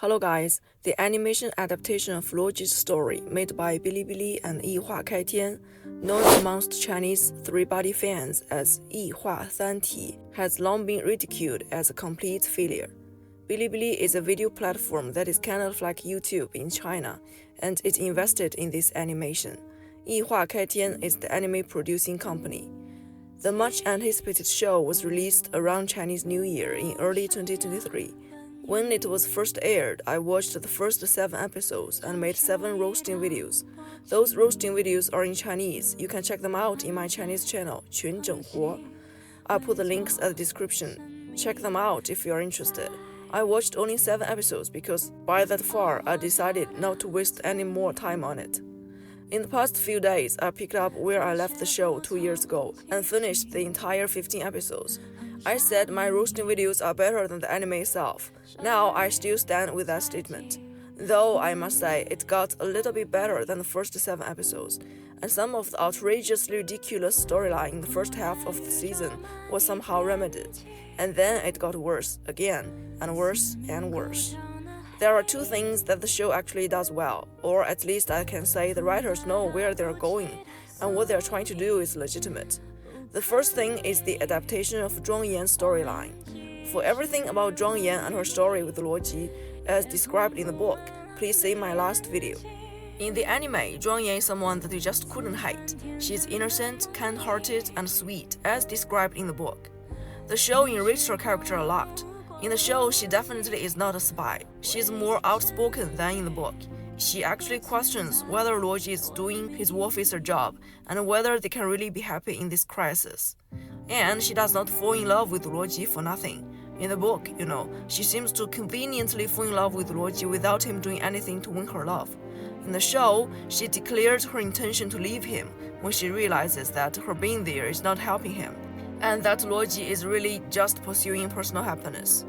Hello guys, the animation adaptation of Logi's story made by Bilibili and YHKT, known amongst Chinese three-body fans as 异化三体, has long been ridiculed as a complete failure. Bilibili is a video platform that is kind of like YouTube in China, and it invested in this animation. 异化KTN is the anime producing company. The much-anticipated show was released around Chinese New Year in early 2023. When it was first aired, I watched the first 7 episodes and made 7 roasting videos. Those roasting videos are in Chinese. You can check them out in my Chinese channel, 全整活. I'll put the links at the description. Check them out if you are interested. I watched only 7 episodes because by that far, I decided not to waste any more time on it. In the past few days, I picked up where I left the show 2 years ago and finished the entire 15 episodes. I said my roasting videos are better than the anime itself. Now I still stand with that statement. Though I must say it got a little bit better than the first 7 episodes, and some of the outrageously ridiculous storyline in the first half of the season was somehow remedied. And then it got worse again, and worse and worse. There are 2 things that the show actually does well, or at least I can say the writers know where they're going, and what they're trying to do is legitimate. The first thing is the adaptation of Zhuang Yan's storyline. For everything about Zhuang Yan and her story with Luoji, as described in the book, please see my last video. In the anime, Zhuang Yan is someone that you just couldn't hate. She is innocent, kind-hearted, and sweet, as described in the book. The show enriched her character a lot. In the show, she definitely is not a spy. She is more outspoken than in the book. She actually questions whether Luoji is doing his war officer job and whether they can really be happy in this crisis. And she does not fall in love with Luoji for nothing. In the book, she seems to conveniently fall in love with Luoji without him doing anything to win her love. In the show, she declares her intention to leave him when she realizes that her being there is not helping him, and that Luoji is really just pursuing personal happiness.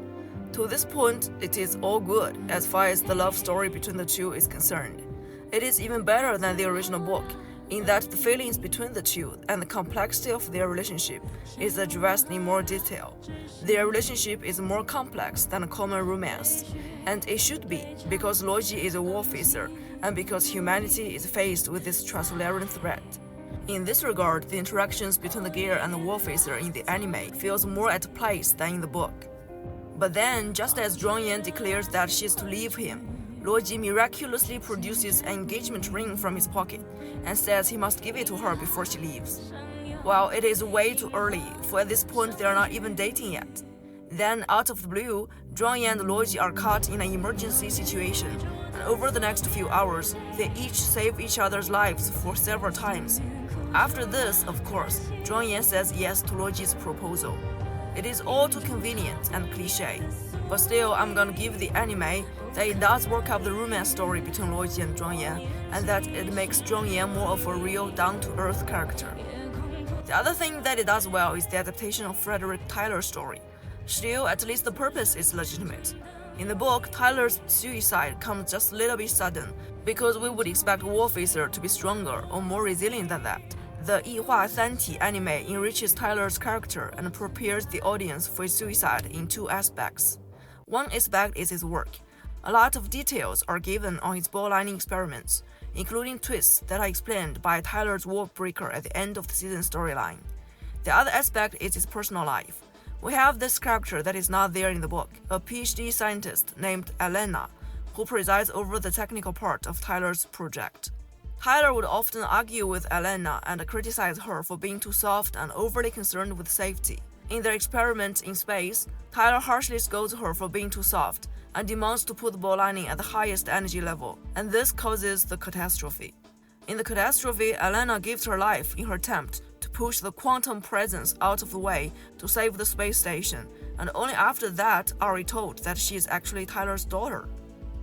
To this point, it is all good as far as the love story between the two is concerned. It is even better than the original book, in that the feelings between the two and the complexity of their relationship is addressed in more detail. Their relationship is more complex than a common romance, and it should be, because Luoji is a war officer and because humanity is faced with this transparent threat. In this regard, the interactions between the gear and the war officer in the anime feels more at place than in the book. But then, just as Zhuang Yan declares that she is to leave him, Luoji miraculously produces an engagement ring from his pocket and says he must give it to her before she leaves. Well, it is way too early, for at this point they are not even dating yet. Then, out of the blue, Zhuang Yan and Luoji are caught in an emergency situation, and over the next few hours, they each save each other's lives for several times. After this, of course, Zhuang Yan says yes to Luoji's proposal. It is all too convenient and cliché, but still I'm gonna give the anime that it does work up the romance story between Luoji and Zhuang Yan, and that it makes Zhuang Yan more of a real down-to-earth character. The other thing that it does well is the adaptation of Frederick Tyler's story. Still, at least the purpose is legitimate. In the book, Tyler's suicide comes just a little bit sudden, because we would expect a war officer to be stronger or more resilient than that. The 异化三体 anime enriches Tyler's character and prepares the audience for his suicide in 2 aspects. One aspect is his work. A lot of details are given on his ball lining experiments, including twists that are explained by Tyler's wall breaker at the end of the season storyline. The other aspect is his personal life. We have this character that is not there in the book, a PhD scientist named Elena, who presides over the technical part of Tyler's project. Tyler would often argue with Elena and criticize her for being too soft and overly concerned with safety. In their experiment in space, Tyler harshly scolds her for being too soft and demands to put the ball lining at the highest energy level, and this causes the catastrophe. In the catastrophe, Elena gives her life in her attempt to push the quantum presence out of the way to save the space station, and only after that are we told that she is actually Tyler's daughter.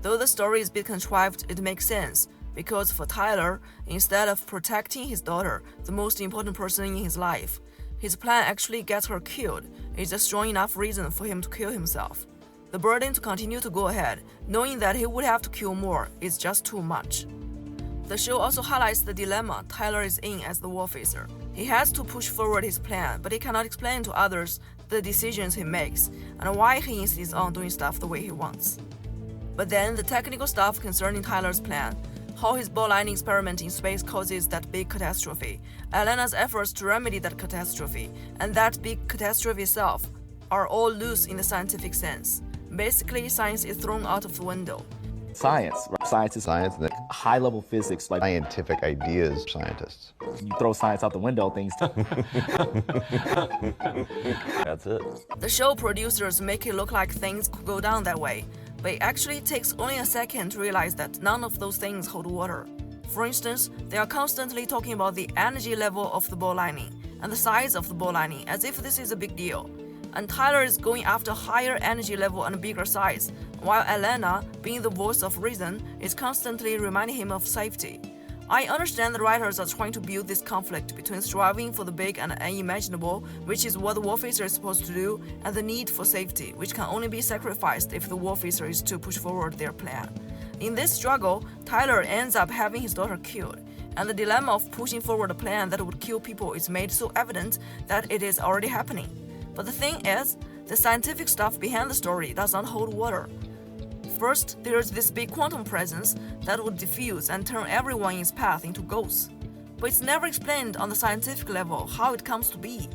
Though the story is a bit contrived, it makes sense, because for Tyler, instead of protecting his daughter, the most important person in his life, his plan actually gets her killed is a strong enough reason for him to kill himself. The burden to continue to go ahead, knowing that he would have to kill more, is just too much. The show also highlights the dilemma Tyler is in as the war officer. He has to push forward his plan, but he cannot explain to others the decisions he makes and why he insists on doing stuff the way he wants. But then the technical stuff concerning Tyler's plan, how his ball lightning experiment in space causes that big catastrophe, Elena's efforts to remedy that catastrophe, and that big catastrophe itself are all loose in the scientific sense. Basically, science is thrown out of the window. Science, right? Science is Science, the high-level physics, like scientific ideas, scientists. you throw science out the window, things. That's it. The show producers make it look like things could go down that way, but it actually takes only a second to realize that none of those things hold water. For instance, they are constantly talking about the energy level of the ball lightning and the size of the ball lightning as if this is a big deal. And Tyler is going after higher energy level and bigger size, while Elena, being the voice of reason, is constantly reminding him of safety. I understand the writers are trying to build this conflict between striving for the big and unimaginable, which is what the warfacer is supposed to do, and the need for safety, which can only be sacrificed if the warfacer is to push forward their plan. In this struggle, Tyler ends up having his daughter killed, and the dilemma of pushing forward a plan that would kill people is made so evident that it is already happening. But the thing is, the scientific stuff behind the story does not hold water. First, there's this big quantum presence that would diffuse and turn everyone in its path into ghosts. But it's never explained on the scientific level how it comes to be.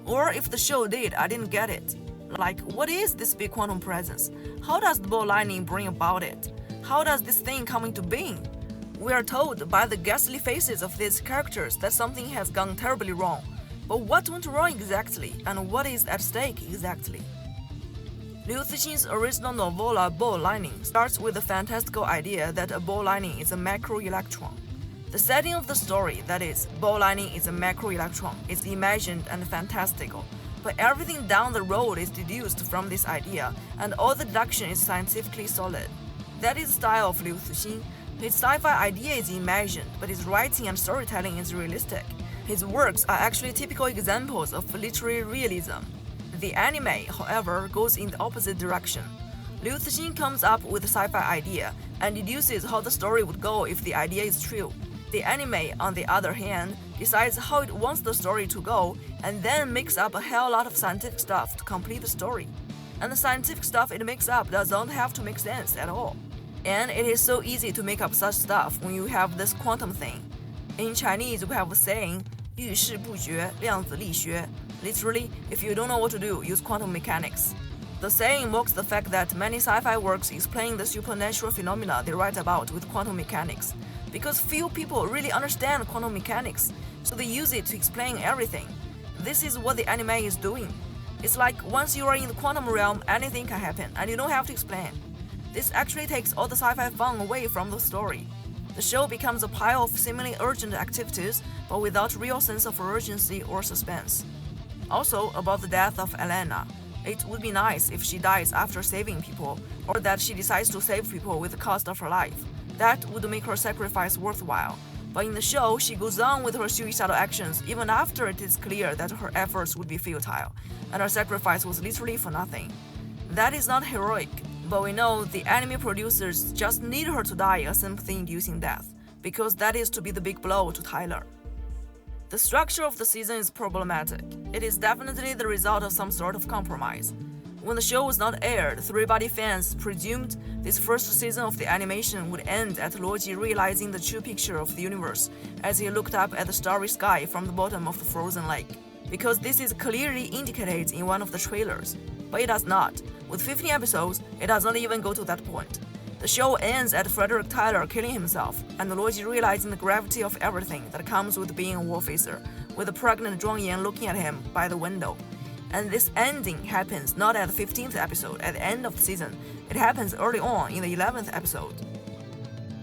Or if the show did, I didn't get it. Like, what is this big quantum presence? How does the ball lightning bring about it? How does this thing come into being? We are told by the ghastly faces of these characters that something has gone terribly wrong. But what went wrong exactly, and what is at stake exactly? Liu Cixin's original novella Ball Lightning starts with the fantastical idea that a ball lightning is a macroelectron. The setting of the story, that is, ball lightning is a macroelectron, is imagined and fantastical, but everything down the road is deduced from this idea, and all the deduction is scientifically solid. That is the style of Liu Cixin. His sci-fi idea is imagined, but his writing and storytelling is realistic. His works are actually typical examples of literary realism. The anime, however, goes in the opposite direction. Liu Cixin comes up with a sci-fi idea and deduces how the story would go if the idea is true. The anime, on the other hand, decides how it wants the story to go and then makes up a hell lot of scientific stuff to complete the story. And the scientific stuff it makes up does not have to make sense at all. And it is so easy to make up such stuff when you have this quantum thing. In Chinese, we have a saying, 遇事不决，量子力学. Literally, if you don't know what to do, use quantum mechanics. The saying mocks the fact that many sci-fi works explain the supernatural phenomena they write about with quantum mechanics, because few people really understand quantum mechanics, so they use it to explain everything. This is what the anime is doing. It's like once you are in the quantum realm, anything can happen, and you don't have to explain. This actually takes all the sci-fi fun away from the story. The show becomes a pile of seemingly urgent activities, but without real sense of urgency or suspense. Also, about the death of Elena, it would be nice if she dies after saving people, or that she decides to save people with the cost of her life. That would make her sacrifice worthwhile. But in the show, she goes on with her suicidal actions even after it is clear that her efforts would be futile, and her sacrifice was literally for nothing. That is not heroic, but we know the anime producers just need her to die a sympathy-inducing death, because that is to be the big blow to Tyler. The structure of the season is problematic. It is definitely the result of some sort of compromise. When the show was not aired, Three-Body fans presumed this first season of the animation would end at Luoji realizing the true picture of the universe as he looked up at the starry sky from the bottom of the frozen lake, because this is clearly indicated in one of the trailers. But it does not. With 15 episodes, it does not even go to that point. The show ends at Frederick Tyler killing himself, and Luoji realizing the gravity of everything that comes with being a warfacer, with the pregnant Zhuang Yan looking at him by the window. And this ending happens not at the 15th episode at the end of the season, it happens early on in the 11th episode.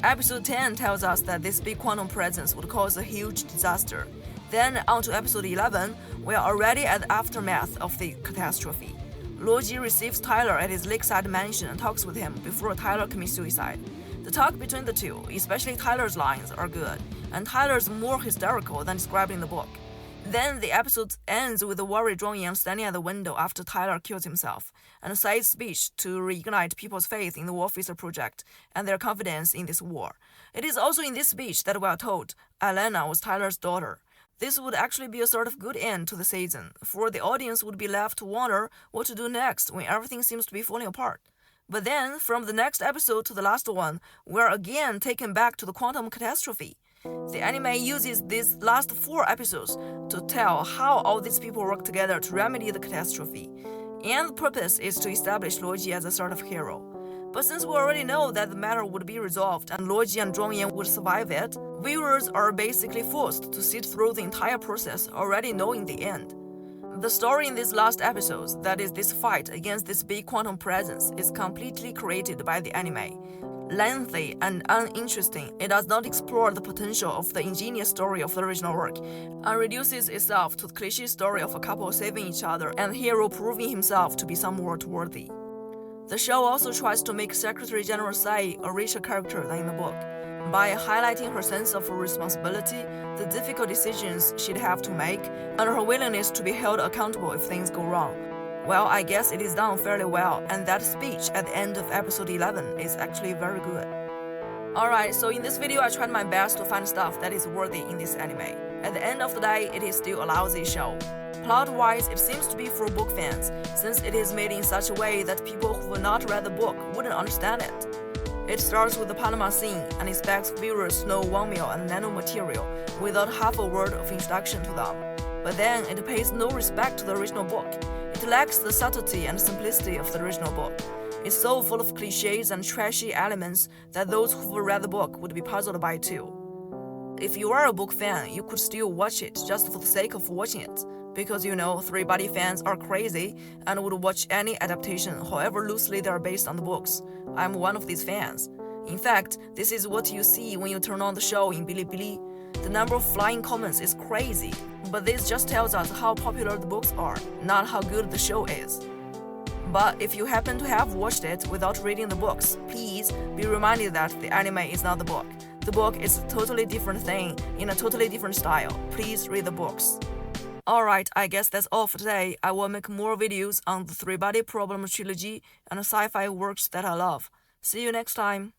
Episode 10 tells us that this big quantum presence would cause a huge disaster. Then on to episode 11, we are already at the aftermath of the catastrophe. Luoji receives Tyler at his lakeside mansion and talks with him before Tyler commits suicide. The talk between the two, especially Tyler's lines, are good, and Tyler's more hysterical than described in the book. Then the episode ends with the worried Zhuang Yan standing at the window after Tyler kills himself, and says a speech to reignite people's faith in the Warfacer project and their confidence in this war. It is also in this speech that we are told Elena was Tyler's daughter. This would actually be a sort of good end to the season, for the audience would be left to wonder what to do next when everything seems to be falling apart. But then, from the next episode to the last one, we're again taken back to the quantum catastrophe. The anime uses these last 4 episodes to tell how all these people work together to remedy the catastrophe, and the purpose is to establish Luoji as a sort of hero. But since we already know that the matter would be resolved and Luoji and Zhuangyan would survive it, viewers are basically forced to sit through the entire process already knowing the end. The story in these last episodes, that is this fight against this big quantum presence, is completely created by the anime. Lengthy and uninteresting, it does not explore the potential of the ingenious story of the original work, and reduces itself to the cliché story of a couple saving each other and the hero proving himself to be somewhat worthy. The show also tries to make Secretary General Sai a richer character than in the book, by highlighting her sense of responsibility, the difficult decisions she'd have to make, and her willingness to be held accountable if things go wrong. Well, I guess it is done fairly well, and that speech at the end of episode 11 is actually very good. Alright, so in this video I tried my best to find stuff that is worthy in this anime. At the end of the day, it is still a lousy show. Plot-wise, it seems to be for book fans, since it is made in such a way that people who have not read the book wouldn't understand it. It starts with the Panama scene and expects viewers to know wangmiao and nanomaterial without half a word of introduction to them. But then it pays no respect to the original book. It lacks the subtlety and simplicity of the original book. It's so full of cliches and trashy elements that those who've read the book would be puzzled by it too. If you are a book fan, you could still watch it just for the sake of watching it, because you know 3-body fans are crazy and would watch any adaptation however loosely they are based on the books. I'm one of these fans. In fact, this is what you see when you turn on the show in Bilibili. The number of flying comments is crazy, but this just tells us how popular the books are, not how good the show is. But if you happen to have watched it without reading the books, please be reminded that the anime is not the book. The book is a totally different thing in a totally different style. Please read the books. Alright, I guess that's all for today. I will make more videos on the 3-body problem trilogy and sci-fi works that I love. See you next time.